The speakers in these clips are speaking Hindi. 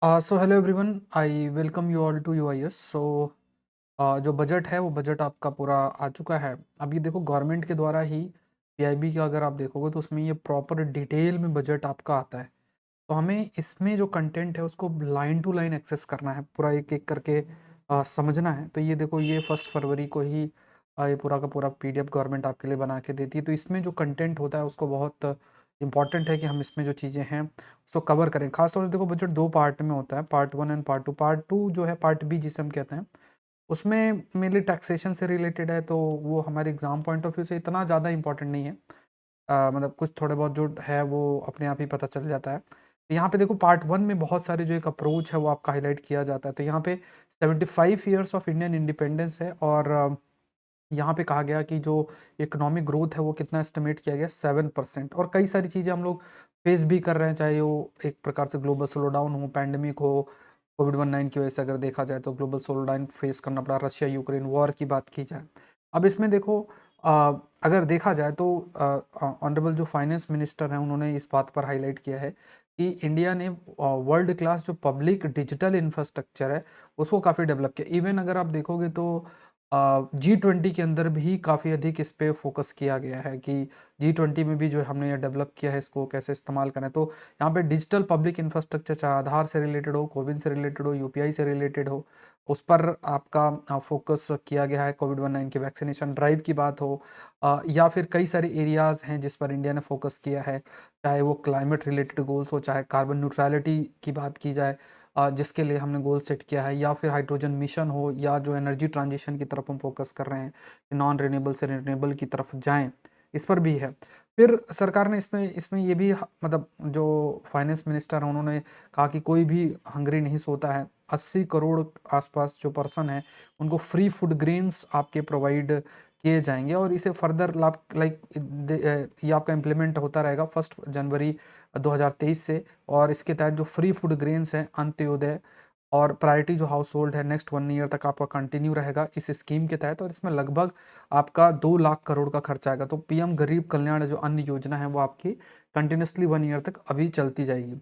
So hello everyone, I welcome you all to UIS. जो बजट है वो बजट आपका पूरा आ चुका है। अब ये देखो, गवर्नमेंट के द्वारा ही पीआईबी का अगर आप देखोगे तो उसमें ये प्रॉपर डिटेल में बजट आपका आता है। तो हमें इसमें जो कंटेंट है उसको लाइन टू लाइन एक्सेस करना है, पूरा एक एक करके समझना है। तो ये देखो, ये 1 फरवरी को ही ये पूरा का पूरा पीडीएफ गवर्नमेंट आपके लिए बना के देती है। तो इसमें जो कंटेंट होता है उसको बहुत इंपॉर्टेंट है कि हम इसमें जो चीज़ें हैं उसको कवर करें। खासतौर से देखो, बजट 2 पार्ट में होता है, पार्ट 1 एंड पार्ट 2। पार्ट 2 जो है, पार्ट बी जिसे हम कहते हैं, उसमें मेनली टैक्सेशन से रिलेटेड है। तो वो हमारे एग्जाम पॉइंट ऑफ व्यू से इतना ज़्यादा इंपॉर्टेंट नहीं है। मतलब कुछ थोड़े बहुत जो है वो अपने आप ही पता चल जाता है। यहाँ पे देखो, पार्ट 1 में बहुत सारे जो एक अप्रोच है वो आपका हाईलाइट किया जाता है। तो यहाँ पे 75 ईयर्स ऑफ इंडियन इंडिपेंडेंस है, और यहाँ पे कहा गया कि जो इकोनॉमिक ग्रोथ है वो कितना एस्टिमेट किया गया, 7%। और कई सारी चीज़ें हम लोग फेस भी कर रहे हैं, चाहे वो एक प्रकार से ग्लोबल स्लो डाउन हो, पैंडमिक हो, कोविड-19 की वजह से अगर देखा जाए तो ग्लोबल स्लो डाउन फेस करना पड़ा, रशिया यूक्रेन वॉर की बात की जाए। अब इसमें देखो, अगर देखा जाए तो ऑनरेबल जो फाइनेंस मिनिस्टर हैं उन्होंने इस बात पर हाईलाइट किया है कि इंडिया ने वर्ल्ड क्लास जो पब्लिक डिजिटल इंफ्रास्ट्रक्चर है उसको काफ़ी डेवलप किया। इवन अगर आप देखोगे तो G20 के अंदर भी काफ़ी अधिक इस पे फोकस किया गया है कि G20 में भी जो हमने ये डेवलप किया है इसको कैसे इस्तेमाल करें। तो यहाँ पे डिजिटल पब्लिक इंफ्रास्ट्रक्चर, चाहे आधार से रिलेटेड हो, कोविन से रिलेटेड हो, यूपीआई से रिलेटेड हो, उस पर आपका फोकस किया गया है। कोविड-19 की वैक्सीनेशन ड्राइव की बात हो, या फिर कई सारे एरियाज़ हैं जिस पर इंडिया ने फोकस किया है, चाहे वो क्लाइमेट रिलेटेड गोल्स हो, चाहे कार्बन न्यूट्रलिटी की बात की जाए, जिसके लिए हमने गोल सेट किया है, या फिर हाइड्रोजन मिशन हो, या जो एनर्जी ट्रांजिशन की तरफ हम फोकस कर रहे हैं कि नॉन रिन्यूएबल से रिन्यूएबल की तरफ जाएं, इस पर भी है। फिर सरकार ने इसमें इसमें ये भी मतलब जो फाइनेंस मिनिस्टर हैं उन्होंने कहा कि कोई भी हंगरी नहीं सोता है। 80 करोड़ आसपास जो पर्सन है उनको फ्री फूड ग्रेन्स आपके प्रोवाइड किए जाएंगे, और इसे फर्दर लाभ लाइक ये आपका इम्प्लीमेंट होता रहेगा 1 जनवरी 2023 से। और इसके तहत जो फ्री फूड ग्रेन्स हैं, अंत्योदय और प्रायोरिटी जो हाउस होल्ड है, नेक्स्ट 1 ईयर तक आपका कंटिन्यू रहेगा इस स्कीम के तहत। और इसमें लगभग आपका 2 लाख करोड़ का खर्चा आएगा। तो पीएम गरीब कल्याण जो अन्न योजना है वो आपकी कंटिन्यूसली 1 ईयर तक अभी चलती जाएगी।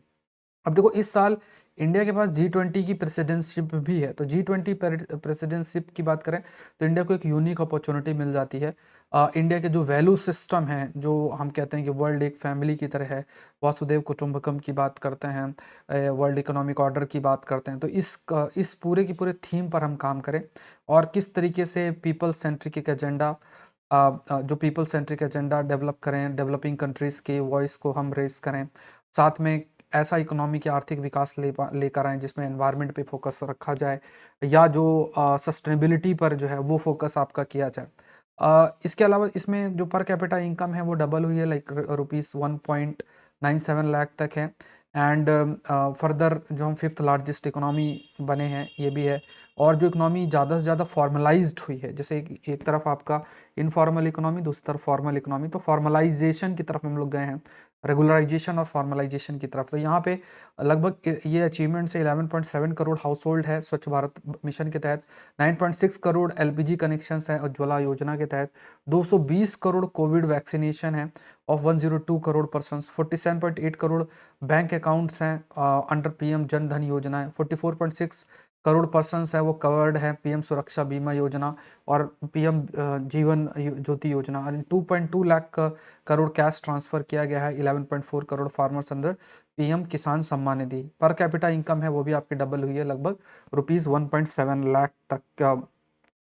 अब देखो, इस साल इंडिया के पास G20 की प्रेसिडेंटशिप भी है। तो G20 प्रेसिडेंटशिप की बात करें तो इंडिया को एक यूनिक अपॉर्चुनिटी मिल जाती है। इंडिया के जो वैल्यू सिस्टम है, जो हम कहते हैं कि वर्ल्ड एक फैमिली की तरह है, वासुदेव कुटुंबकम की बात करते हैं, वर्ल्ड इकोनॉमिक ऑर्डर की बात करते हैं, तो इस पूरे की पूरे थीम पर हम काम करें, और किस तरीके से पीपल सेंट्रिक एक एजेंडा, जो पीपल सेंट्रिक एजेंडा डेवलप करें, डेवलपिंग कंट्रीज़ के वॉइस को हम रेस करें, साथ में ऐसा इकोनॉमी के आर्थिक विकास लेकर आएँ जिसमें एनवायरनमेंट पे फोकस रखा जाए, या जो सस्टेनेबिलिटी पर जो है वो फोकस आपका किया जाए। इसके अलावा इसमें जो पर कैपिटा इनकम है वो डबल हुई है, लाइक रुपीज़ 1.97 लाख तक है। एंड फर्दर जो हम फिफ्थ लार्जेस्ट इकोनॉमी बने हैं ये भी है। और जो इकोनॉमी ज़्यादा से ज़्यादा फॉर्मलाइज्ड हुई है, जैसे एक तरफ आपका इनफॉर्मल इकोनॉमी, दूसरी तरफ फॉर्मल इकोनॉमी, तो फॉर्मलाइजेशन की तरफ हम लोग गए हैं, रेगुलराइजेशन और फॉर्मलाइजेशन की तरफ। तो यहाँ पे लगभग ये अचीवमेंट से 11.7 करोड़ हाउस होल्ड है स्वच्छ भारत मिशन के तहत, 9.6 करोड़ एलपीजी कनेक्शंस हैं उज्ज्वला योजना के तहत, 220 करोड़ कोविड वैक्सीनेशन है of 102 crore persons, 47.8 crore bank accounts हैं अंडर पीएम जन धन योजना है, 44.6 करोड़ पर्सन्स है वो कवर्ड है पीएम सुरक्षा बीमा योजना और पीएम जीवन ज्योति योजना, और 2.2 लाख करोड़ कैश ट्रांसफर किया गया है 11.4 करोड़ फार्मर्स अंदर पीएम किसान Samman Nidhi. Per capita income है वो भी आपकी डबल हुई है, लगभग रुपीज़ 1.7 लाख तक का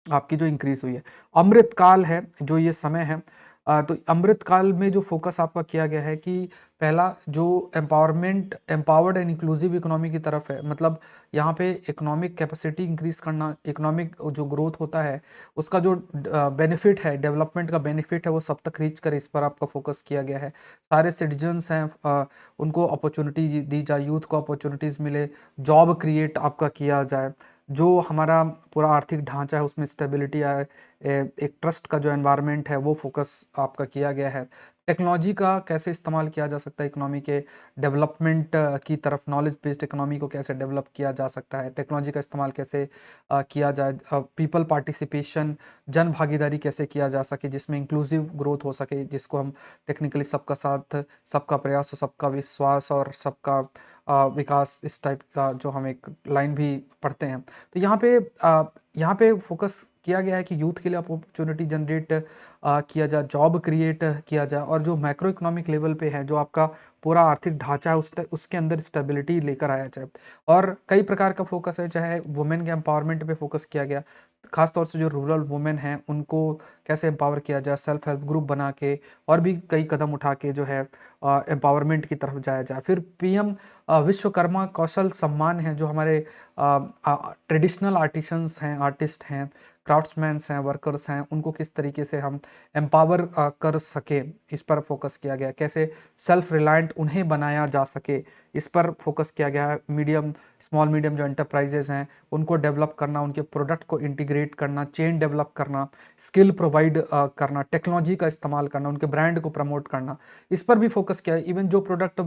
आपकी जो इंक्रीज हुई है। अमृतकाल है जो ये समय है, तो अमृतकाल में जो फोकस आपका किया गया है कि पहला जो empowerment, empowered and inclusive economy की तरफ है, मतलब यहाँ पे इकोनॉमिक कैपेसिटी इंक्रीज करना, इकोनॉमिक जो ग्रोथ होता है उसका जो बेनिफिट है, डेवलपमेंट का बेनिफिट है वो सब तक रीच करे, इस पर आपका फोकस किया गया है। सारे सिटीजन्स हैं उनको अपॉर्चुनिटी दी जाए, यूथ को अपॉर्चुनिटीज़ मिले, जॉब क्रिएट आपका किया जाए, जो हमारा पूरा आर्थिक ढांचा है उसमें स्टेबिलिटी आए, एक ट्रस्ट का जो एनवायरनमेंट है वो फोकस आपका किया गया है। टेक्नोलॉजी का कैसे इस्तेमाल किया जा सकता है इकोनॉमी के डेवलपमेंट की तरफ, नॉलेज बेस्ड इकोनॉमी को कैसे डेवलप किया जा सकता है, टेक्नोलॉजी का इस्तेमाल कैसे किया जाए, पीपल पार्टिसिपेशन, जन भागीदारी कैसे किया जा सके जिसमें इंक्लूसिव ग्रोथ हो सके, जिसको हम टेक्निकली सबका साथ, सबका प्रयास और सबका विश्वास और सबका विकास, इस टाइप का जो हम एक लाइन भी पढ़ते हैं। तो यहाँ पे फोकस किया गया है कि यूथ के लिए अपॉर्चुनिटी जनरेट किया जाए, जॉब क्रिएट किया जाए, और जो मैक्रो इकोनॉमिक लेवल पे है, जो आपका पूरा आर्थिक ढांचा है, उसके अंदर स्टेबिलिटी लेकर आया जाए। और कई प्रकार का फोकस है, चाहे वुमेन के एम्पावरमेंट पे फोकस किया गया, खासतौर से जो रूरल वुमेन हैं उनको कैसे एम्पावर किया जाए, सेल्फ हेल्प ग्रुप बना के, और भी कई कदम उठा के जो है एम्पावरमेंट की तरफ जाया जाए। फिर पीएम विश्वकर्मा कौशल सम्मान है, जो हमारे ट्रेडिशनल आर्टिशंस हैं, आर्टिस्ट हैं, क्राफ्ट्समैन्स हैं, वर्कर्स हैं, उनको किस तरीके से हम एम्पावर कर सके, इस पर फोकस किया गया। कैसे सेल्फ रिलायंट उन्हें बनाया जा सके, इस पर फोकस किया गया है। स्मॉल मीडियम जो एंटरप्राइजेज हैं उनको डेवलप करना, उनके प्रोडक्ट को इंटीग्रेट करना, चेन डेवलप करना, स्किल प्रोवाइड करना, टेक्नोलॉजी का इस्तेमाल करना, उनके ब्रांड को प्रमोट करना, इस पर भी फोकस किया है। इवन जो प्रोडक्ट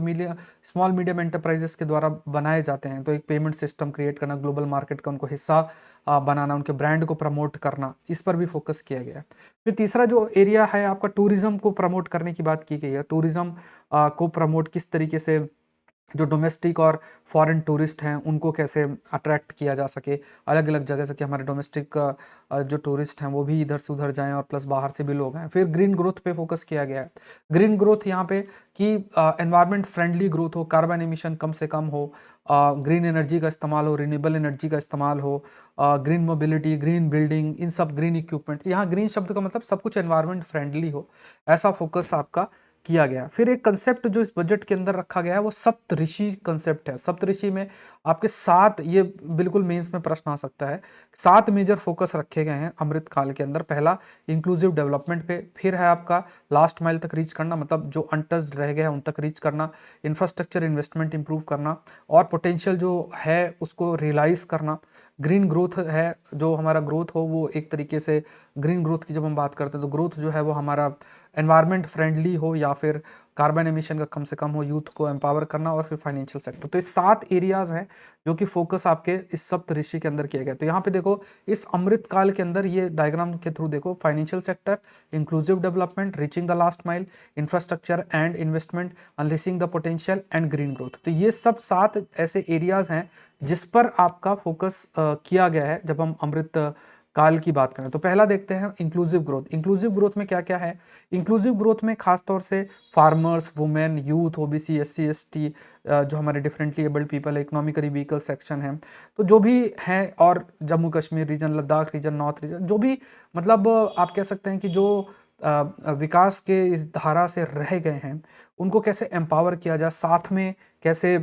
स्मॉल मीडियम एंटरप्राइजेस के द्वारा बनाए जाते हैं, तो एक पेमेंट सिस्टम क्रिएट करना, ग्लोबल मार्केट का उनको हिस्सा बनाना, उनके ब्रांड को प्रमोट करना, इस पर भी फोकस किया गया है। फिर तीसरा जो एरिया है आपका, टूरिज्म को प्रमोट करने की बात की गई है। टूरिज्म को प्रमोट किस तरीके से, जो डोमेस्टिक और फॉरेन टूरिस्ट हैं उनको कैसे अट्रैक्ट किया जा सके अलग अलग जगह से, कि हमारे डोमेस्टिक जो टूरिस्ट हैं वो भी इधर से उधर जाएं और प्लस बाहर से भी लोग हैं। फिर ग्रीन ग्रोथ पे फोकस किया गया है। ग्रीन ग्रोथ यहाँ पे कि एनवायरनमेंट फ्रेंडली ग्रोथ हो, कार्बन एमिशन कम से कम हो, ग्रीन एनर्जी का इस्तेमाल हो, रिन्यूएबल एनर्जी का इस्तेमाल हो, ग्रीन मोबिलिटी, ग्रीन बिल्डिंग, इन सब ग्रीन इक्विपमेंट्स, यहाँ ग्रीन शब्द का मतलब सब कुछ एनवायरनमेंट फ्रेंडली हो, ऐसा फोकस आपका किया गया। फिर एक कंसेप्ट जो इस बजट के अंदर रखा गया है वो सप्तऋषि कंसेप्ट है। सप्तऋषि में आपके 7, ये बिल्कुल मेंस में प्रश्न आ सकता है, 7 मेजर फोकस रखे गए हैं अमृत काल के अंदर। पहला इंक्लूसिव डेवलपमेंट पे, फिर है आपका लास्ट माइल तक रीच करना, मतलब जो अनटच्ड रह गए हैं उन तक रीच करना, इंफ्रास्ट्रक्चर इन्वेस्टमेंट इंप्रूव करना, और पोटेंशियल जो है उसको रियलाइज करना। ग्रीन ग्रोथ है, जो हमारा ग्रोथ हो वो एक तरीके से, ग्रीन ग्रोथ की जब हम बात करते हैं तो ग्रोथ जो है वो हमारा एनवायरनमेंट फ्रेंडली हो, या फिर कार्बन एमिशन का कम से कम हो, यूथ को एम्पावर करना, और फिर फाइनेंशियल सेक्टर। तो ये 7 एरियाज हैं जो कि फोकस आपके इस सप्तऋषि के अंदर किया गया। तो यहाँ पे देखो, इस अमृत काल के अंदर ये डायग्राम के थ्रू देखो, financial sector, inclusive development, reaching the last mile, infrastructure and investment, unleashing the potential and green growth. तो ये सब 7 ऐसे एरियाज हैं जिस पर आपका फोकस किया गया है जब हम अमृत काल की बात करें। तो पहला देखते हैं इंक्लूसिव ग्रोथ। इंक्लूसिव ग्रोथ में क्या क्या है? इंक्लूसिव ग्रोथ में खास तौर से farmers, women, youth, OBC, SC, ST, जो हमारे डिफरेंटली एबल्ड पीपल है, इकोनॉमिकली वीकर सेक्शन है, तो जो भी हैं, और Jammu Kashmir region, Ladakh region, north region, जो भी मतलब आप कह सकते हैं कि जो विकास के इस धारा से रह गए हैं, उनको कैसे एम्पावर किया जाए, साथ में कैसे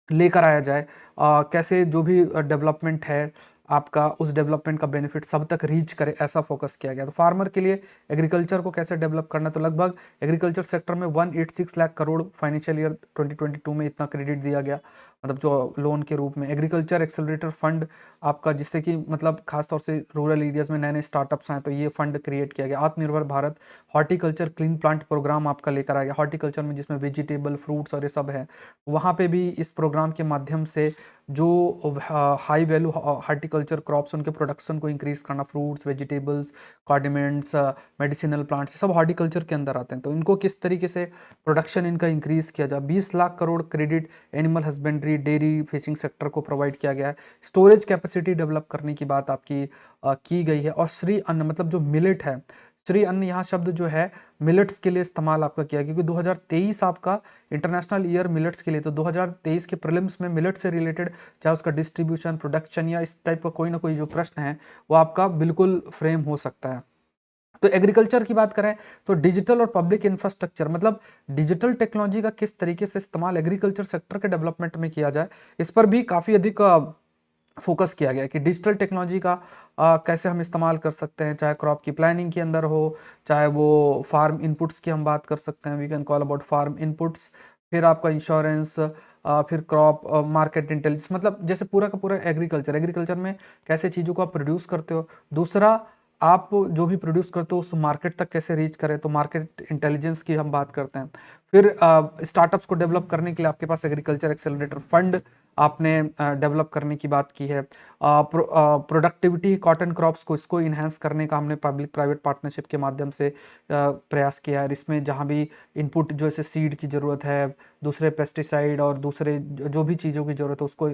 लेकर आया जाए, कैसे जो भी डेवलपमेंट है आपका, उस डेवलपमेंट का बेनिफिट सब तक रीच करे, ऐसा फोकस किया गया। तो फार्मर के लिए एग्रीकल्चर को कैसे डेवलप करना, तो लगभग एग्रीकल्चर सेक्टर में 186 लाख करोड़ फाइनेंशियल ईयर 2022 में इतना क्रेडिट दिया गया, मतलब जो लोन के रूप में। एग्रीकल्चर एक्सेलरेटर फंड आपका, जिससे कि मतलब खासतौर से रूरल एरियाज में नए नए स्टार्टअप्स हैं, तो ये फंड क्रिएट किया गया। Aatmanirbhar Bharat horticulture clean plant programme आपका लेकर आ गया, हॉर्टिकल्चर में जिसमें वेजिटेबल, फ्रूट्स और ये सब है, वहाँ पे भी इस प्रोग्राम के माध्यम से जो हाई वैल्यू हार्टिकल्चर क्रॉप्स, उनके प्रोडक्शन को इंक्रीज करना, फ्रूट्स, वेजिटेबल्स, कॉर्डिमेंट्स, मेडिसिनल प्लांट्स, सब हॉर्टिकल्चर के अंदर आते हैं। तो इनको किस तरीके से प्रोडक्शन इनका इंक्रीज किया जाए। 20 lakh crore credit animal husbandry, dairy, fishing sector को प्रोवाइड किया गया है। स्टोरेज कैपेसिटी डेवलप करने की बात आपकी की गई है। और श्री अन्न, मतलब जो मिलेट है, श्री अन्न यहाँ शब्द जो है मिलेट्स के लिए इस्तेमाल आपका किया, क्योंकि 2023 आपका इंटरनेशनल ईयर मिलेट्स के लिए, तो 2023 के प्रीलिम्स में मिलेट से रिलेटेड, चाहे उसका डिस्ट्रीब्यूशन, प्रोडक्शन या इस टाइप का कोई ना कोई जो प्रश्न है वो आपका बिल्कुल फ्रेम हो सकता है। तो एग्रीकल्चर की बात करें तो डिजिटल और पब्लिक इंफ्रास्ट्रक्चर, मतलब डिजिटल टेक्नोलॉजी का किस तरीके से इस्तेमाल एग्रीकल्चर सेक्टर के डेवलपमेंट में किया जाए, इस पर भी काफ़ी अधिक फोकस किया गया कि डिजिटल टेक्नोलॉजी का कैसे हम इस्तेमाल कर सकते हैं, चाहे क्रॉप की प्लानिंग के अंदर हो, चाहे वो फार्म इनपुट्स की हम बात कर सकते हैं, we can call about farm inputs, फिर आपका इंश्योरेंस, फिर क्रॉप मार्केट इंटेलिजेंस, मतलब जैसे पूरा का पूरा एग्रीकल्चर में कैसे चीज़ों को आप प्रोड्यूस करते हो। दूसरा आप जो भी प्रोड्यूस करते हो उस मार्केट तक कैसे रीच करें, तो मार्केट इंटेलिजेंस की हम बात करते हैं। फिर स्टार्टअप्स को डेवलप करने के लिए आपके पास एग्रीकल्चर एक्सेलरेटर फंड आपने डेवलप करने की बात की है। प्रोडक्टिविटी कॉटन क्रॉप्स को इसको इन्हेंस करने का हमने पब्लिक प्राइवेट पार्टनरशिप के माध्यम से प्रयास किया है। इसमें जहाँ भी इनपुट जैसे सीड की ज़रूरत है, दूसरे पेस्टिसाइड और दूसरे जो भी चीज़ों की ज़रूरत है उसको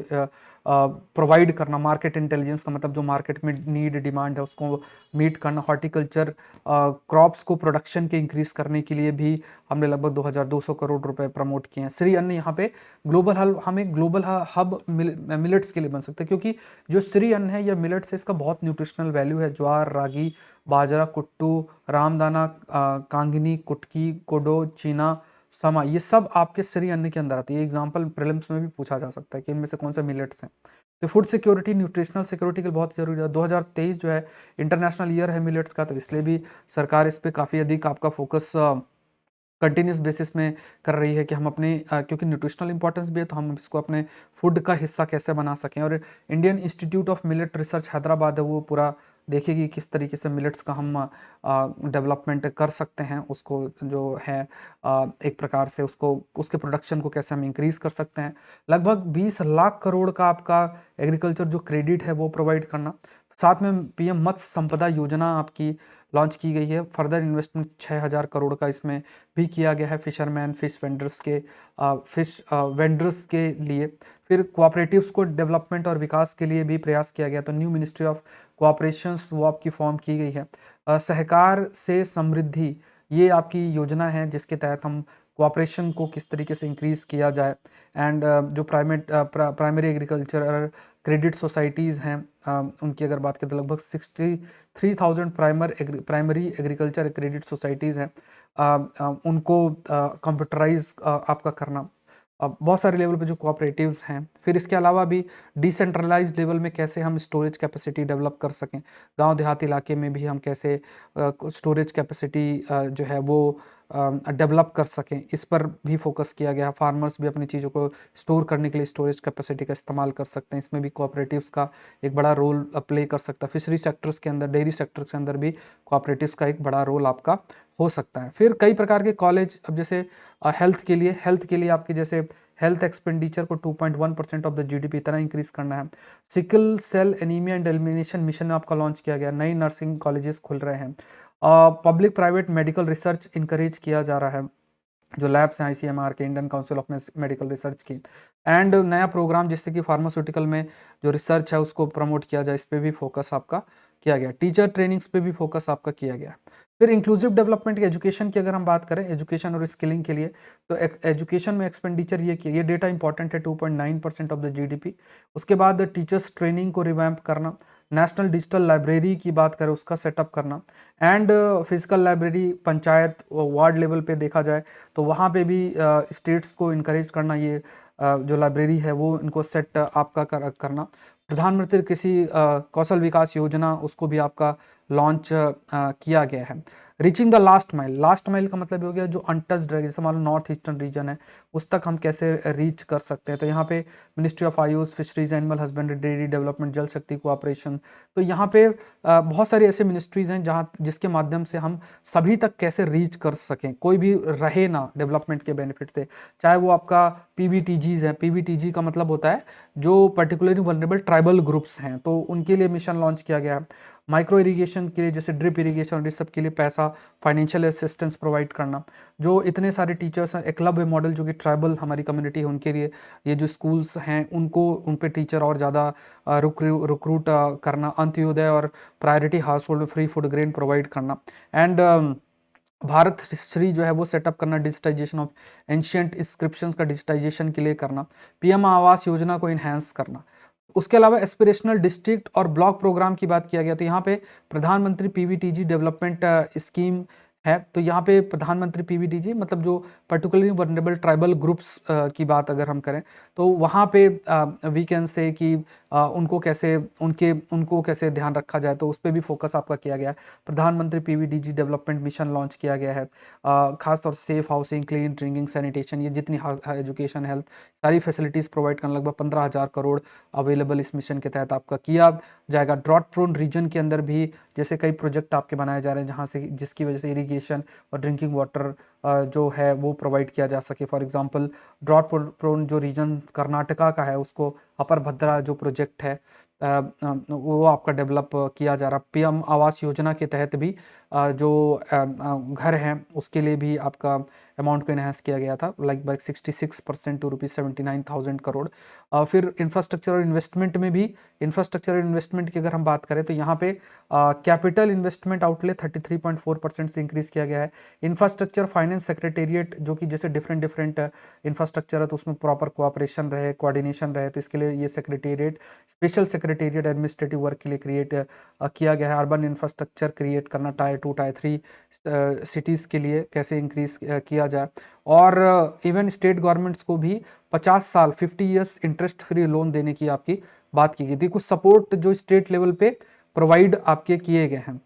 प्रोवाइड करना, मार्केट इंटेलिजेंस का मतलब जो मार्केट में नीड डिमांड है उसको मीट करना। हॉर्टिकल्चर क्रॉप्स को प्रोडक्शन के इंक्रीज करने के लिए भी हमने लगभग 2200 करोड़ रुपए प्रमोट किए हैं। श्री अन्न यहाँ पे ग्लोबल हब, हमें ग्लोबल हब मिलेट्स के लिए बन सकता है, क्योंकि जो श्री अन्न है या मिलेट्स है इसका बहुत न्यूट्रिशनल वैल्यू है। ज्वार, रागी, बाजरा, कुट्टू, रामदाना, कांगनी, कुटकी, कोडो, चीना, समा, ये सब आपके श्री अन्न के अंदर आती है। एग्जाम्पल प्रीलिम्स में भी पूछा जा सकता है कि इनमें से कौन सा मिलेट्स हैं। तो फूड सिक्योरिटी, न्यूट्रिशनल सिक्योरिटी के लिए बहुत जरूरी है। 2023 जो है इंटरनेशनल ईयर है मिलेट्स का, तो इसलिए भी सरकार इस पे काफ़ी अधिक आपका फोकस कंटिन्यूस बेसिस में कर रही है कि हम अपने क्योंकि न्यूट्रिशनल इंपॉर्टेंस भी है तो हम इसको अपने फूड का हिस्सा कैसे बना सकें। और Indian institute of millet research Hyderabad है, वो पूरा देखेगी किस तरीके से मिलेट्स का हम डेवलपमेंट कर सकते हैं, उसको जो है एक प्रकार से उसको उसके प्रोडक्शन को कैसे हम इंक्रीज कर सकते हैं। लगभग 20 लाख करोड़ का आपका एग्रीकल्चर जो क्रेडिट है वो प्रोवाइड करना। साथ में पीएम मत्स्य संपदा योजना आपकी लॉन्च की गई है। फर्दर इन्वेस्टमेंट 6000 करोड़ का इसमें भी किया गया है फिशरमैन, फिश वेंडर्स के लिए। फिर कोऑपरेटिव्स को डेवलपमेंट और विकास के लिए भी प्रयास किया गया, तो न्यू मिनिस्ट्री ऑफ कोऑपरेशंस वो आपकी फॉर्म की गई है। सहकार से समृद्धि, ये आपकी योजना है जिसके तहत हम कोऑपरेशन को किस तरीके से इंक्रीज किया जाए। एंड जो प्राइमरी एग्रीकल्चर क्रेडिट सोसाइटीज़ हैं, उनकी अगर बात करें तो लगभग 63,000 प्राइमरी एग्रीकल्चर क्रेडिट सोसाइटीज़ हैं। उनको कंप्यूटराइज आपका करना। बहुत सारे लेवल पे जो कोऑपरेटिव्स हैं। फिर इसके अलावा भी डिसेंट्रलाइज्ड लेवल में कैसे हम स्टोरेज कैपेसिटी डेवलप कर सकें, गांव देहात इलाके में भी हम कैसे स्टोरेज कैपेसिटी जो है वो डेवलप कर सकें, इस पर भी फोकस किया गया। फार्मर्स भी अपनी चीज़ों को स्टोर करने के लिए स्टोरेज कैपेसिटी का इस्तेमाल कर सकते हैं, इसमें भी कोऑपरेटिव्स का एक बड़ा रोल प्ले कर सकता है। फिशरी सेक्टर्स के अंदर, डेयरी सेक्टर्स के अंदर भी कोऑपरेटिव्स का एक बड़ा रोल आपका हो सकता है। फिर कई प्रकार के कॉलेज, अब जैसे हेल्थ के लिए आपके जैसे हेल्थ एक्सपेंडिचर को 2.1% ऑफ द जीडीपी इतना इंक्रीज करना है। Sickle cell anaemia and elimination mission आपका लॉन्च किया गया। नई नर्सिंग कॉलेजेस खुल रहे हैं। Public private medical research encourage किया जा रहा है, जो लैब्स हैं आईसीएमआर के, Indian Council of Medical Research की। एंड नया प्रोग्राम जिससे कि फार्मास्यूटिकल में जो रिसर्च है उसको प्रमोट किया जाए, इस पर भी फोकस आपका किया गया। टीचर ट्रेनिंग्स पे भी फोकस आपका किया गया। फिर इंक्लूसिव डेवलपमेंट की, एजुकेशन की अगर हम बात करें, एजुकेशन और स्किलिंग के लिए, तो एजुकेशन में एक्सपेंडिचर ये किया, ये डेटा इंपॉर्टेंट है, 2.9% ऑफ द जीडीपी। उसके बाद टीचर्स ट्रेनिंग को रिवैम्प करना, नेशनल डिजिटल लाइब्रेरी की बात करें उसका सेटअप करना, and physical library panchayat ward level पे देखा जाए तो वहाँ पे भी स्टेट्स को इनकरेज करना, ये जो लाइब्रेरी है वो इनको सेट आपका करना। प्रधानमंत्री कृषि कौशल विकास योजना, उसको भी आपका लॉन्च किया गया है। रीचिंग द लास्ट माइल का मतलब हो गया जो अनटच्ड है, जैसे मान लो नॉर्थ ईस्टर्न रीजन है उस तक हम कैसे रीच कर सकते हैं। तो यहाँ पे ministry of Ayush, fisheries, animal husbandry, dairy development, जल शक्ति कोऑपरेशन, तो यहाँ पे बहुत सारी ऐसे मिनिस्ट्रीज हैं जहाँ जिसके माध्यम से हम सभी तक कैसे रीच कर सकें, कोई भी रहे ना डेवलपमेंट के बेनिफिट से। चाहे वो आपका पीबीटीजीज है, पीबीटीजी का मतलब होता है जो पर्टिकुलरली वल्नरेबल ट्राइबल ग्रुप्स हैं, तो उनके लिए मिशन लॉन्च किया गया है। माइक्रो इरिगेशन के लिए, जैसे ड्रिप इरिगेशन और इस सब के लिए पैसा, फाइनेंशियल असिस्टेंस प्रोवाइड करना। जो इतने सारे टीचर्स हैं, एकलव्य मॉडल जो कि ट्राइबल हमारी कम्युनिटी है उनके लिए, ये जो स्कूल्स हैं उनको उन पे टीचर और ज़्यादा रिक्रूट करना। अंत्योदय और प्रायोरिटी हाउस होल्ड में फ्री फूड ग्रेन प्रोवाइड करना। एंड भारत श्री जो है वो सेटअप करना, डिजिटाइजेशन ऑफ एंशियंट इंस्क्रिप्शंस का डिजिटाइजेशन के लिए करना। पीएम आवास योजना को इन्हेंस करना। उसके अलावा एस्पिरेशनल डिस्ट्रिक्ट और ब्लॉक प्रोग्राम की बात किया गया, तो यहाँ पे प्रधानमंत्री पीवीटीजी डेवलपमेंट स्कीम है। तो यहाँ पे प्रधानमंत्री पीवीटीजी मतलब जो पर्टिकुलरली वल्नरेबल ट्राइबल ग्रुप्स की बात अगर हम करें तो वहाँ पे वी कैन से कि उनको कैसे ध्यान रखा जाए, तो उस पर भी फोकस आपका किया गया है। प्रधानमंत्री पीवीटीजी डेवलपमेंट मिशन लॉन्च किया गया है। खासतौर से safe housing, clean drinking, sanitation, ये जितनी एजुकेशन, हेल्थ, सारी फैसिलिटीज़ प्रोवाइड करना, लगभग 15,000 करोड़ अवेलेबल इस मिशन के तहत आपका किया जाएगा। ड्रॉट प्रोन रीजन के अंदर भी जैसे कई प्रोजेक्ट आपके बनाए जा रहे हैं जहाँ से जिसकी वजह से इरिगेशन और ड्रिंकिंग वाटर जो है वो प्रोवाइड किया जा सके। फॉर एग्जांपल ड्रॉट प्रोन जो रीजन कर्नाटका का है उसको अपर भद्रा जो प्रोजेक्ट है वो आपका डेवलप किया जा रहा। पीएम आवास योजना के तहत भी जो घर हैं उसके लिए भी आपका अमाउंट को इन्हेंस किया गया था लाइक बाई 66% टू ₹79,000 करोड़। फिर इंफ्रास्ट्रक्चर और इन्वेस्टमेंट में भी इंफ्रास्ट्रक्चर और इन्वेस्टमेंट की अगर हम बात करें तो यहाँ पे कैपिटल इन्वेस्टमेंट आउटले 33.4% से इंक्रीज किया गया है। इंफ्रास्ट्रक्चर फाइनेंस सेक्रेटेरिएट जो कि जैसे डिफरेंट डिफरेंट इंफ्रास्ट्रक्चर है तो उसमें प्रॉपर कोऑपरेशन रहे, कोऑर्डिनेशन रहे, तो इसके लिए ये secretariat special secretariat administrative work के लिए क्रिएट किया गया है। अर्बन इंफ्रास्ट्रक्चर क्रिएट करना टायर 2 टायर 3 सिटीज़ के लिए कैसे इंक्रीज किया जाए। और इवन स्टेट गवर्नमेंट्स को भी 50 साल 50 ईयर्स इंटरेस्ट फ्री लोन देने की आपकी बात की गई थी। कुछ सपोर्ट जो स्टेट लेवल पे प्रोवाइड आपके किए गए हैं।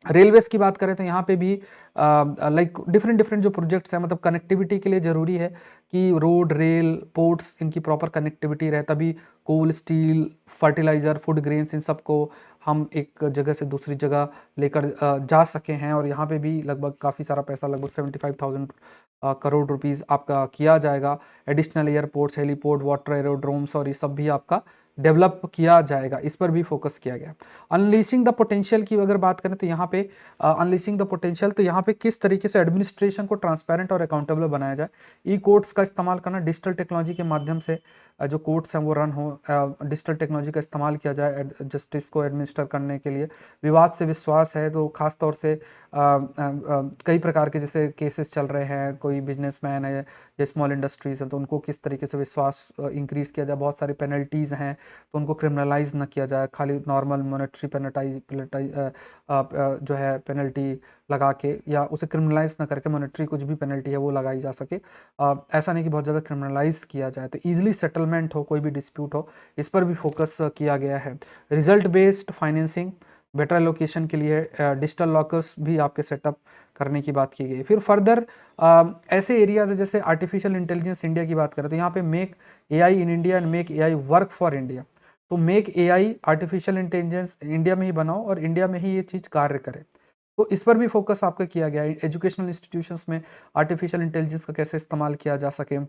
रेलवेज की बात करें तो यहाँ पे भी लाइक डिफरेंट डिफरेंट जो प्रोजेक्ट्स हैं, मतलब कनेक्टिविटी के लिए ज़रूरी है कि रोड, रेल, पोर्ट्स इनकी प्रॉपर कनेक्टिविटी रहे, तभी coal, steel, fertiliser, food grains इन सबको हम एक जगह से दूसरी जगह लेकर जा सके हैं। और यहाँ पे भी लगभग काफ़ी सारा पैसा, लगभग 75,000 करोड़ रुपीज़ आपका किया जाएगा। Additional airports, heliport, water aerodromes और ये सब भी आपका डेवलप किया जाएगा, इस पर भी फोकस किया गया। अनलीशिंग द पोटेंशियल की अगर बात करें तो यहाँ पे अनलीशिंग द पोटेंशियल, तो यहाँ पे किस तरीके से एडमिनिस्ट्रेशन को ट्रांसपेरेंट और अकाउंटेबल बनाया जाए। ई कोर्ट्स का इस्तेमाल करना, डिजिटल टेक्नोलॉजी के माध्यम से जो कोर्ट्स हैं वो रन हो, डिजिटल टेक्नोलॉजी का इस्तेमाल किया जाए जस्टिस को एडमिनिस्टर करने के लिए। विवाद से विश्वास है तो खास तौर से कई प्रकार के जैसे केसेस चल रहे हैं, कोई बिजनेसमैन है या स्मॉल इंडस्ट्रीज हैं तो उनको किस तरीके से विश्वास इंक्रीज किया जाए। बहुत सारी पेनल्टीज़ हैं तो उनको क्रिमिनलाइज ना किया जाए, खाली नॉर्मल मॉनेटरी जो है पेनल्टी लगा के या उसे क्रिमिनलाइज ना करके मॉनेटरी कुछ भी पेनल्टी है वो लगाई जा सके। ऐसा नहीं कि बहुत ज़्यादा क्रिमिनलाइज किया जाए, तो ईजिली सेटलमेंट हो, कोई भी डिस्प्यूट हो, इस पर भी फोकस किया गया है। Result based financing, better allocation के लिए डिजिटल लॉकर्स भी आपके सेटअप करने की बात की गई। फिर फर्दर ऐसे एरियाज है जैसे आर्टिफिशियल इंटेलिजेंस इंडिया की बात करें तो यहाँ पे make AI in India and make AI work for India. तो make AI artificial intelligence India में ही बनाओ और इंडिया में ही ये चीज़ कार्य करे, तो इस पर भी फोकस आपका किया गया है। एजुकेशनल इंस्टीट्यूशंस में आर्टिफिशियल इंटेलिजेंस का कैसे इस्तेमाल किया जा सके,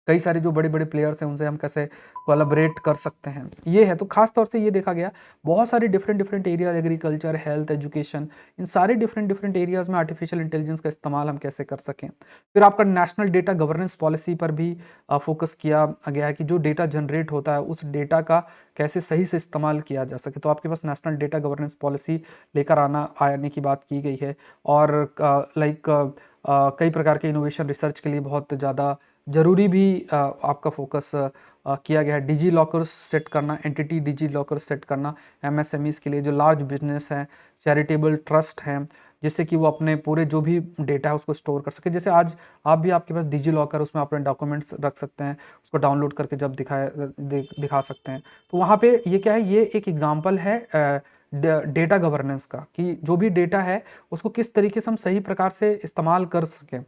कई सारे जो बड़े बड़े प्लेयर्स हैं उनसे हम कैसे कोलैबोरेट कर सकते हैं, ये है। तो खास तौर से ये देखा गया बहुत सारे different different area, agriculture, health, education, इन सारे डिफरेंट डिफरेंट एरियाज में आर्टिफिशियल इंटेलिजेंस का इस्तेमाल हम कैसे कर सकें। फिर आपका नेशनल डेटा गवर्नेंस पॉलिसी पर भी फोकस किया गया है कि जो डेटा जनरेट होता है उस डेटा का कैसे सही से इस्तेमाल किया जा सके। तो आपके पास नेशनल डेटा गवर्नेंस पॉलिसी लेकर आने की बात की गई है। और कई प्रकार के इनोवेशन रिसर्च के लिए बहुत ज़्यादा ज़रूरी भी आपका फोकस किया गया है। डिजी लॉकर्स सेट करना, एंटिटी डिजी लॉकर्स सेट करना एमएसएमईज के लिए, जो लार्ज बिजनेस हैं, चैरिटेबल ट्रस्ट हैं, जिससे कि वो अपने पूरे जो भी डेटा है उसको स्टोर कर सके। जैसे आज आप भी, आपके पास डिजी लॉकर, उसमें अपने डॉक्यूमेंट्स रख सकते हैं, उसको डाउनलोड करके जब दिखा सकते हैं। तो वहाँ पे ये क्या है, ये एक एग्जाम्पल है डेटा गवर्नेंस का, कि जो भी डेटा है उसको किस तरीके से हम सही प्रकार से इस्तेमाल कर सकें।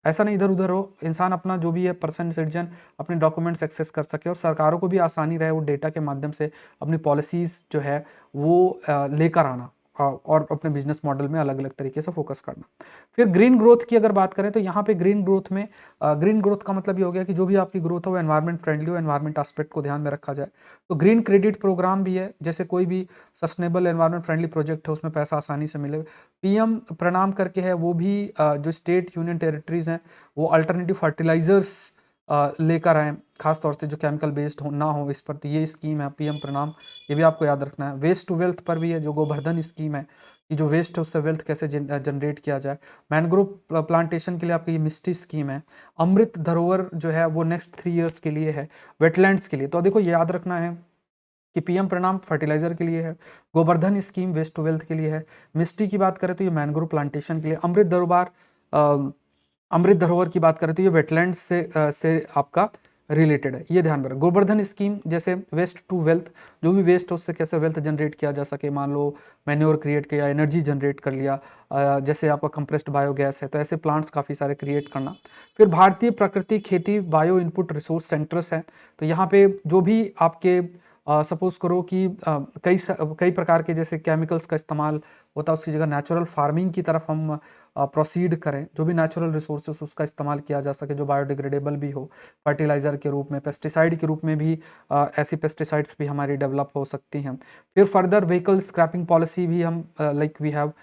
ऐसा नहीं इधर उधर हो, इंसान अपना जो भी है पर्सन सिटीजन अपने डॉक्यूमेंट्स एक्सेस कर सके और सरकारों को भी आसानी रहे वो डेटा के माध्यम से अपनी पॉलिसीज़ जो है वो लेकर आना और अपने बिजनेस मॉडल में अलग अलग तरीके से फोकस करना। फिर ग्रीन ग्रोथ की अगर बात करें तो यहाँ पे ग्रीन ग्रोथ में ग्रीन ग्रोथ का मतलब ये हो गया कि जो भी आपकी ग्रोथ हो वो एनवायरमेंट फ्रेंडली हो, एनवायरमेंट एस्पेक्ट को ध्यान में रखा जाए। तो ग्रीन क्रेडिट प्रोग्राम भी है, जैसे कोई भी सस्टेनेबल एनवायरमेंट फ्रेंडली प्रोजेक्ट है उसमें पैसा आसानी से मिले। पीएम प्रणाम करके है, वो भी जो स्टेट यूनियन टेरिटरीज हैं वो अल्टरनेटिव फर्टिलाइजर्स लेकर आएँ, खास तौर से जो केमिकल बेस्ड ना हो इस पर। तो ये स्कीम है पीएम प्रणाम, ये भी आपको याद रखना है। वेस्ट टू वेल्थ पर भी है, जो गोवर्धन स्कीम है कि जो वेस्ट है उससे वेल्थ कैसे जनरेट किया जाए। मैनग्रोव प्लांटेशन के लिए आपकी ये मिस्टी स्कीम है। अमृत धरोहर जो है वो नेक्स्ट 3 ईयर्स के लिए है, वेटलैंड्स के लिए। तो देखो ये याद रखना है कि पीएम प्रणाम फर्टिलाइजर के लिए है, Govardhan scheme waste to wealth के लिए है, मिस्टी की बात करें तो ये मैनग्रोव प्लांटेशन के लिए, अमृत धरोहर की बात करें तो ये वेटलैंड से आपका रिलेटेड है, ये ध्यान में रखें। गोवर्धन स्कीम जैसे वेस्ट टू वेल्थ, जो भी वेस्ट हो उससे कैसे वेल्थ जनरेट किया जा सके। मान लो मैन्योर क्रिएट किया, एनर्जी जनरेट कर लिया, जैसे आपका कंप्रेस्ड बायोगैस है, तो ऐसे प्लांट्स काफ़ी सारे क्रिएट करना। फिर भारतीय प्राकृतिक खेती बायो इनपुट रिसोर्स सेंटर्स हैं, तो यहाँ पे जो भी आपके सपोज करो कि कई प्रकार के जैसे केमिकल्स का इस्तेमाल होता है, उसकी जगह नेचुरल फार्मिंग की तरफ हम प्रोसीड करें, जो भी नेचुरल रिसोर्सेस उसका इस्तेमाल किया जा सके जो बायोडिग्रेडेबल भी हो, फर्टिलाइज़र के रूप में, पेस्टिसाइड के रूप में भी ऐसी पेस्टिसाइड्स भी हमारी डेवलप हो सकती हैं। फिर फर्दर व्हीकल स्क्रैपिंग पॉलिसी भी हम लाइक वी हैव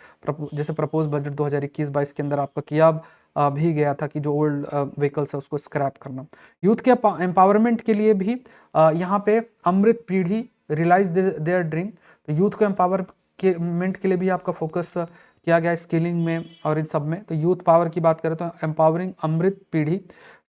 जैसे प्रपोज बजट 2021-22 के अंदर आपका किया भी गया था कि जो ओल्ड व्हीकल्स है उसको स्क्रैप करना। यूथ के एम्पावरमेंट के लिए भी यहाँ पे अमृत पीढ़ी रियलाइज देयर ड्रीम, तो यूथ को एम्पावरमेंट के लिए भी आपका फोकस किया गया स्किलिंग में और इन सब में। तो यूथ पावर की बात करें तो एम्पावरिंग अमृत पीढ़ी,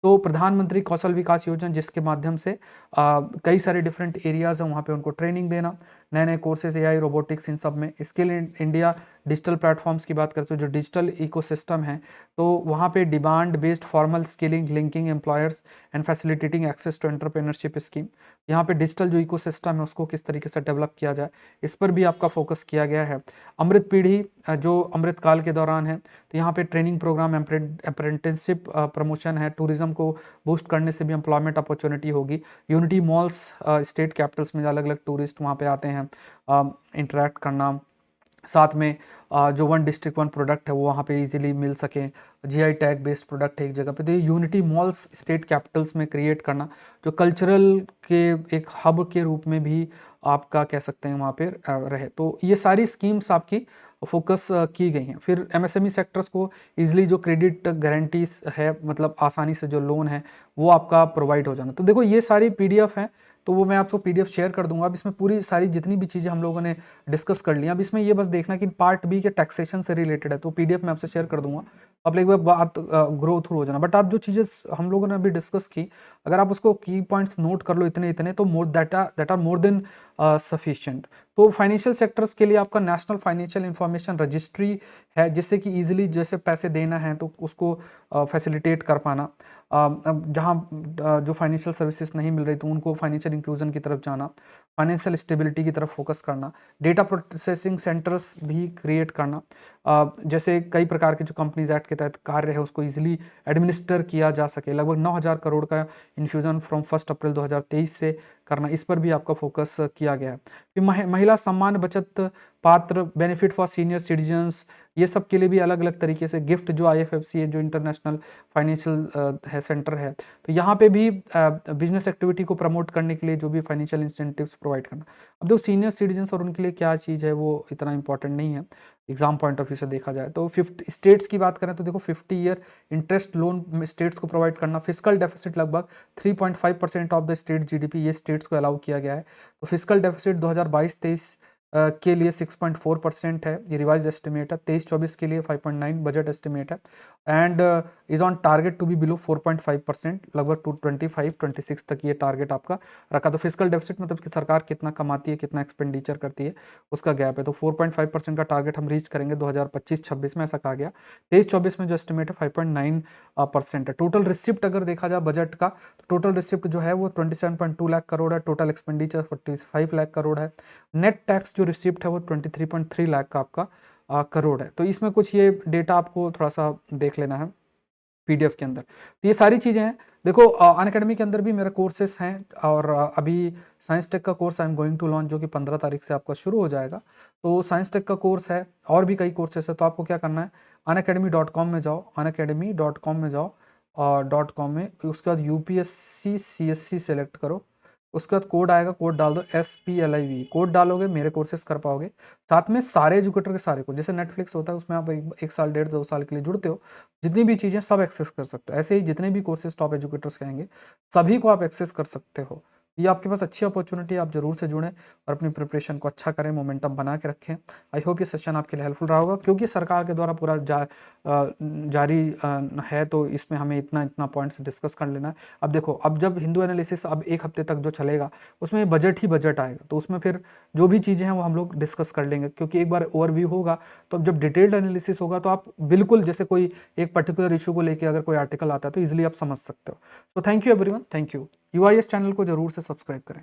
तो प्रधानमंत्री कौशल विकास योजना जिसके माध्यम से कई सारे डिफरेंट एरियाज हैं वहाँ पे उनको ट्रेनिंग देना, नए नए कोर्सेज एआई रोबोटिक्स इन सब में। स्किल इंडिया डिजिटल प्लेटफॉर्म्स की बात करते हो, जो डिजिटल इकोसिस्टम है, तो वहाँ पे demand based formal skilling, linking employers and facilitating access to entrepreneurship scheme. यहाँ पे डिजिटल जो इकोसिस्टम है उसको किस तरीके से डेवलप किया जाए, इस पर भी आपका फोकस किया गया है। अमृत पीढ़ी जो अमृत काल के दौरान है, तो यहाँ पे ट्रेनिंग प्रोग्राम, अप्रेंटिसशिप प्रमोशन है, टूरिज्म को बूस्ट करने से भी एम्प्लॉयमेंट अपॉर्चुनिटी होगी। यूनिटी मॉल्स स्टेट कैपिटल्स में अलग अलग टूरिस्ट वहाँ पे आते हैं इंटरेक्ट करना, साथ में जो वन डिस्ट्रिक्ट वन प्रोडक्ट है वो वहाँ पे इजीली मिल सके, जीआई टैग बेस्ड प्रोडक्ट है एक जगह पे। तो ये यूनिटी मॉल्स स्टेट कैपिटल्स में क्रिएट करना, जो कल्चरल के एक हब के रूप में भी आपका कह सकते हैं वहाँ पे रहे। तो ये सारी स्कीम्स आपकी फोकस की गई हैं। फिर एमएसएमई सेक्टर्स को इजीली जो क्रेडिट गारंटीज है, मतलब आसानी से जो लोन है वो आपका प्रोवाइड हो जाना। तो देखो ये सारी पीडीएफ हैं, तो वो मैं आपको पीडीएफ शेयर कर दूंगा। अब इसमें पूरी सारी जितनी भी चीज़ें हम लोगों ने डिस्कस कर लिया, अब इसमें ये बस देखना कि पार्ट बी के टैक्सेशन से रिलेटेड है, तो पीडीएफ मैं आपसे शेयर कर दूंगा, अब एक बार बात ग्रो थ्रू हो जाना। बट आप जो चीज़ें हम लोगों ने अभी डिस्कस की, अगर आप उसको की पॉइंट्स नोट कर लो इतने इतने, तो that are more than sufficient. तो फाइनेंशियल सेक्टर्स के लिए आपका नेशनल फाइनेंशियल इंफॉर्मेशन रजिस्ट्री है, जिससे कि इजीली जैसे पैसे देना है तो उसको फैसिलिटेट कर पाना, जहाँ जो फाइनेंशियल सर्विसेज नहीं मिल रही तो उनको फाइनेंशियल इंक्लूजन की तरफ जाना, फाइनेंशियल स्टेबिलिटी की तरफ फोकस करना, डेटा प्रोसेसिंग सेंटर्स भी क्रिएट करना, जैसे कई प्रकार के जो कंपनीज एक्ट के तहत कार्य है उसको इजीली एडमिनिस्टर किया जा सके। लगभग 9,000 करोड़ का इन्फ्यूजन फ्रॉम 1 अप्रैल 2023 से करना, इस पर भी आपका फोकस किया गया है। फिर महिला सम्मान बचत पात्र, बेनिफिट फॉर सीनियर सिटीजन्स, ये सब के लिए भी अलग अलग तरीके से गिफ्ट, जो आईएफएफसी है, जो इंटरनेशनल फाइनेंशियल है सेंटर है, तो यहाँ पे भी बिजनेस एक्टिविटी को प्रमोट करने के लिए जो भी फाइनेंशियल इंसेंटिव्स प्रोवाइड करना। अब जो सीनियर सिटीजन्स और उनके लिए क्या चीज़ है वो इतना इंपॉर्टेंट नहीं है एग्जाम पॉइंट ऑफ व्यू से देखा जाए। तो 50 स्टेट्स की बात करें तो देखो 50 ईयर इंटरेस्ट लोन स्टेट्स को प्रोवाइड करना, फिजिकल डेफिसिट लगभग 3.5% ऑफ द स्टेट जीडीपी, ये स्टेट्स को अलाउ किया गया है। तो फिजिकल डेफिसिट 2022-23 के लिए 6.4% है, ये रिवाइज एस्टिमेट है। 23-24 के लिए 5.9 बजट एस्टिमेट है, and is on target to be below 4.5%, लगभग 25-26 तक ये टारगेट आपका रखा। तो फिजिकल डेफिसिट मतलब कि सरकार कितना कमाती है, कितना एक्सपेंडिचर करती है, उसका गैप है। तो 4.5% का टारगेट हम रीच करेंगे 2025-26 में, ऐसा कहा गया। 23-24 में जो एस्टिमेट है 5.9% है। टोटल रिसिप्ट अगर देखा जाए बजट का, तो टोटल रिसिप्ट जो है वो 27.2 लाख करोड़ है, टोटल एक्सपेंडिचर 45 लाख करोड़ है, नेट टैक्स जो रिसिप्ट है वो 23.3 लाख का आपका करोड़ है। तो इसमें कुछ ये डेटा आपको थोड़ा सा देख लेना है पीडीएफ के अंदर। तो ये सारी चीज़ें हैं। देखो अनअकैडमी के अंदर भी मेरे कोर्सेस हैं, और अभी साइंस टेक का course I am going to launch, जो कि 15 तारीख से आपका शुरू हो जाएगा। तो साइंस टेक का कोर्स है और भी कई कोर्सेस है। तो आपको क्या करना है, unacademy.com में जाओ, unacademy.com में जाओ, और .com में, उसके बाद यूपीएससी सीएससी सेलेक्ट करो, उसके बाद कोड आएगा, कोड डाल दो SPLIV, कोड डालोगे मेरे कोर्सेज कर पाओगे। साथ में सारे एजुकेटर के सारे कोर्स, जैसे नेटफ्लिक्स होता है उसमें आप एक साल 1.5-2 साल के लिए जुड़ते हो, जितनी भी चीज़ें सब एक्सेस कर सकते हो। ऐसे ही जितने भी कोर्सेज टॉप एजुकेटर्स कहेंगे सभी को आप एक्सेस कर सकते हो। ये आपके पास अच्छी अपॉर्चुनिटी है, आप जरूर से जुड़ें और अपनी प्रिपरेशन को अच्छा करें, मोमेंटम बना के रखें। आई होप ये सेशन आपके लिए हेल्पफुल रहा होगा, क्योंकि सरकार के द्वारा पूरा जारी है, तो इसमें हमें इतना इतना पॉइंट्स डिस्कस कर लेना है। अब देखो, अब जब हिंदू एनालिसिस अब 1 हफ्ते तक जो चलेगा उसमें बजट ही बजट आएगा, तो उसमें फिर जो भी चीज़ें हैं वो हम लोग डिस्कस कर लेंगे, क्योंकि एक बार ओवरव्यू होगा तो अब जब डिटेल्ड एनालिसिस होगा तो आप बिल्कुल जैसे कोई एक पर्टिकुलर इशू को लेके अगर कोई आर्टिकल आता है तो इजीली आप समझ सकते हो। तो thank you everyone, thank you. UIS channel को जरूर से सब्सक्राइब करें।